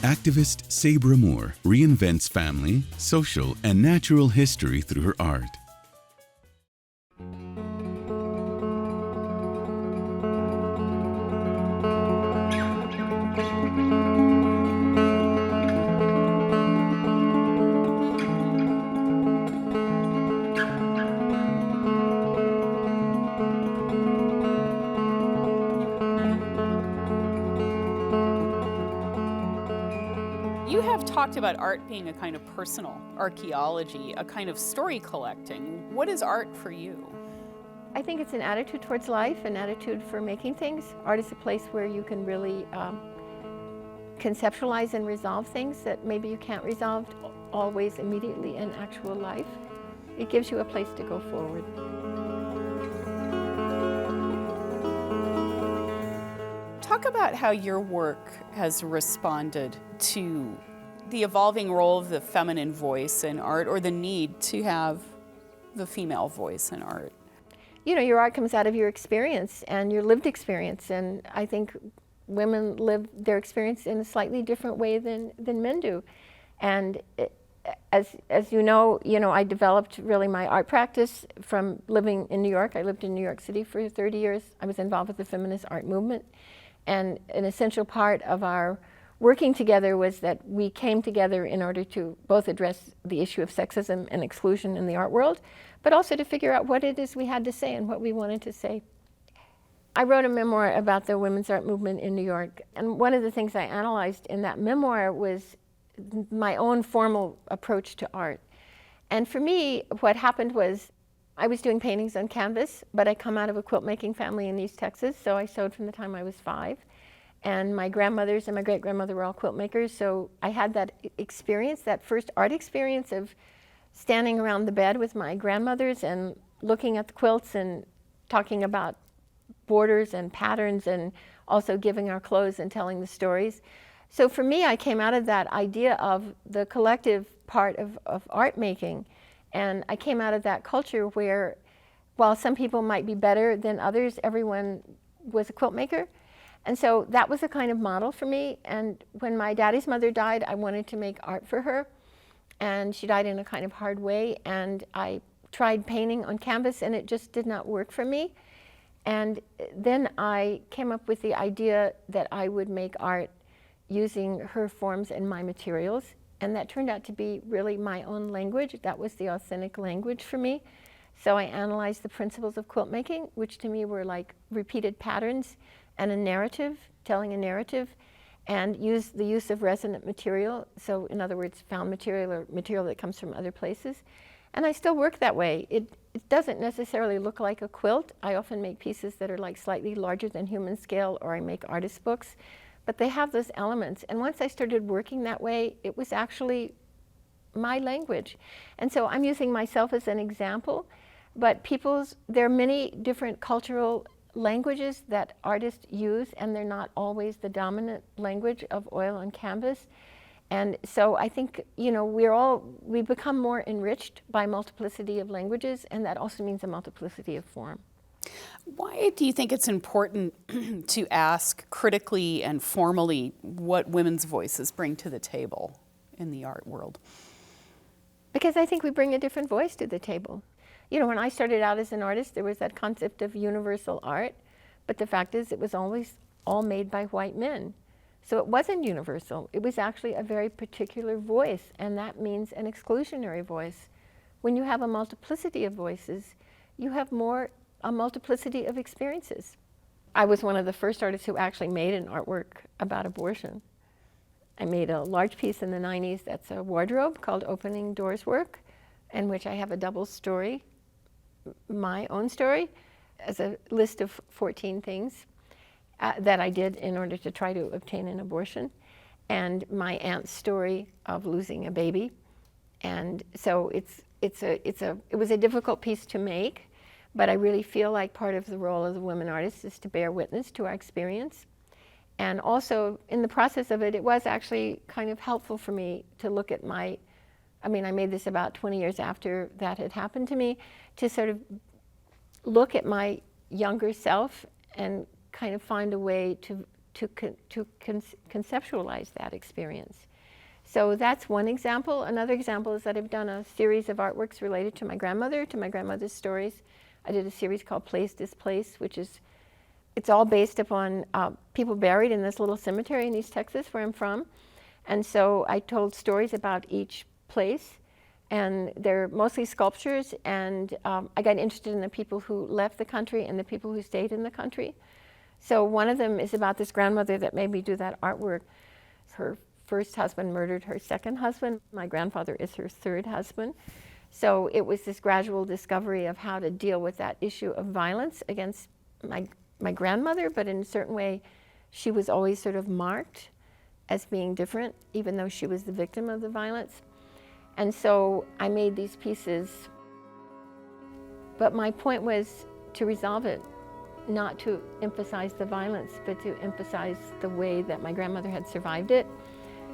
Activist Sabra Moore reinvents family, social, and natural history through her art. You have talked about art being a kind of personal archaeology, a kind of story collecting. What is art for you? I think it's an attitude towards life, an attitude for making things. Art is a place where you can really conceptualize and resolve things that maybe you can't resolve always immediately in actual life. It gives you a place to go forward. Talk about how your work has responded to the evolving role of the feminine voice in art, or the need to have the female voice in art. You know, your art comes out of your experience and your lived experience, and I think women live their experience in a slightly different way than men do. And as you know, I developed really my art practice from living in New York. I lived in New York City for 30 years. I was involved with the feminist art movement. And an essential part of our working together was that we came together in order to both address the issue of sexism and exclusion in the art world, but also to figure out what it is we had to say and what we wanted to say. I wrote a memoir about the women's art movement in New York, and one of the things I analyzed in that memoir was my own formal approach to art. And for me, what happened was I was doing paintings on canvas, but I come out of a quilt making family in East Texas, so I sewed from the time I was 5. And my grandmothers and my great-grandmother were all quilt makers, so I had that experience, that first art experience of standing around the bed with my grandmothers and looking at the quilts and talking about borders and patterns and also giving our clothes and telling the stories. So for me, I came out of that idea of the collective part of art making, and I came out of that culture where, while some people might be better than others, everyone was a quilt maker. And so that was a kind of model for me. And when my daddy's mother died, I wanted to make art for her. And she died in a kind of hard way. And I tried painting on canvas, and it just did not work for me. And then I came up with the idea that I would make art using her forms and my materials. And that turned out to be really my own language. That was the authentic language for me. So I analyzed the principles of quilt making, which to me were like repeated patterns and a narrative, telling a narrative, and used the use of resonant material. So in other words, found material or material that comes from other places. And I still work that way. It doesn't necessarily look like a quilt. I often make pieces that are like slightly larger than human scale, or I make artist books. But they have those elements. And once I started working that way, it was actually my language. And so I'm using myself as an example, but there are many different cultural languages that artists use, and they're not always the dominant language of oil on canvas. And so I think, we become more enriched by multiplicity of languages, and that also means a multiplicity of form. Why do you think it's important to ask critically and formally what women's voices bring to the table in the art world? Because I think we bring a different voice to the table. When I started out as an artist, there was that concept of universal art, but the fact is it was always all made by white men. So it wasn't universal. It was actually a very particular voice, and that means an exclusionary voice. When you have a multiplicity of voices, you have a multiplicity of experiences. I was one of the first artists who actually made an artwork about abortion. I made a large piece in the 90s that's a wardrobe called Opening Doors Work, in which I have a double story, my own story, as a list of 14 things that I did in order to try to obtain an abortion, and my aunt's story of losing a baby. And so it was a difficult piece to make, but I really feel like part of the role of the women artists is to bear witness to our experience. And also, in the process of it, it was actually kind of helpful for me to look at I made this about 20 years after that had happened to me, to sort of look at my younger self and kind of find a way to conceptualize that experience. So that's one example. Another example is that I've done a series of artworks related to my grandmother's stories. I did a series called Place Displaced, which is, it's all based upon people buried in this little cemetery in East Texas where I'm from. And so I told stories about each place, and they're mostly sculptures, and I got interested in the people who left the country and the people who stayed in the country. So one of them is about this grandmother that made me do that artwork. Her first husband murdered her second husband. My grandfather is her third husband. So it was this gradual discovery of how to deal with that issue of violence against my grandmother, but in a certain way, she was always sort of marked as being different, even though she was the victim of the violence. And so I made these pieces, but my point was to resolve it, not to emphasize the violence, but to emphasize the way that my grandmother had survived it.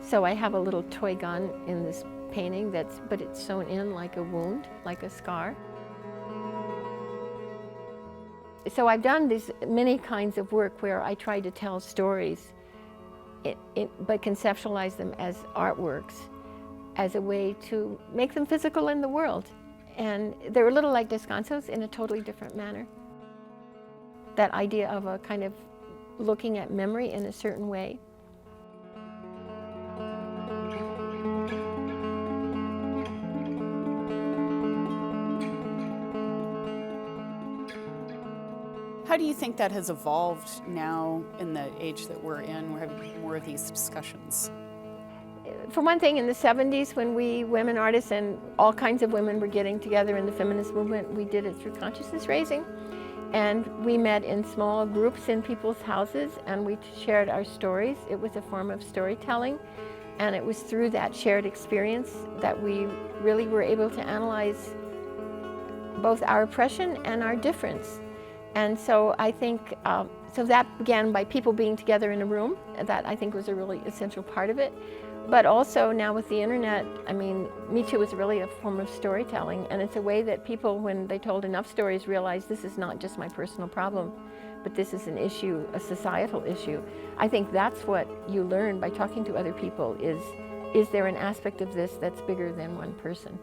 So I have a little toy gun in this painting but it's sewn in like a wound, like a scar. So I've done these many kinds of work where I try to tell stories, but conceptualize them as artworks, as a way to make them physical in the world. And they're a little like descansos in a totally different manner. That idea of a kind of looking at memory in a certain way. How do you think that has evolved now in the age that we're in? We're having more of these discussions. For one thing, in the 70s, when we women artists and all kinds of women were getting together in the feminist movement, we did it through consciousness raising. And we met in small groups in people's houses, and we shared our stories. It was a form of storytelling. And it was through that shared experience that we really were able to analyze both our oppression and our difference. And so I think, so that began by people being together in a room. That I think was a really essential part of it. But also now with the internet, I mean, Me Too is really a form of storytelling, and it's a way that people, when they told enough stories, realize this is not just my personal problem, but this is an issue, a societal issue. I think that's what you learn by talking to other people is there an aspect of this that's bigger than one person?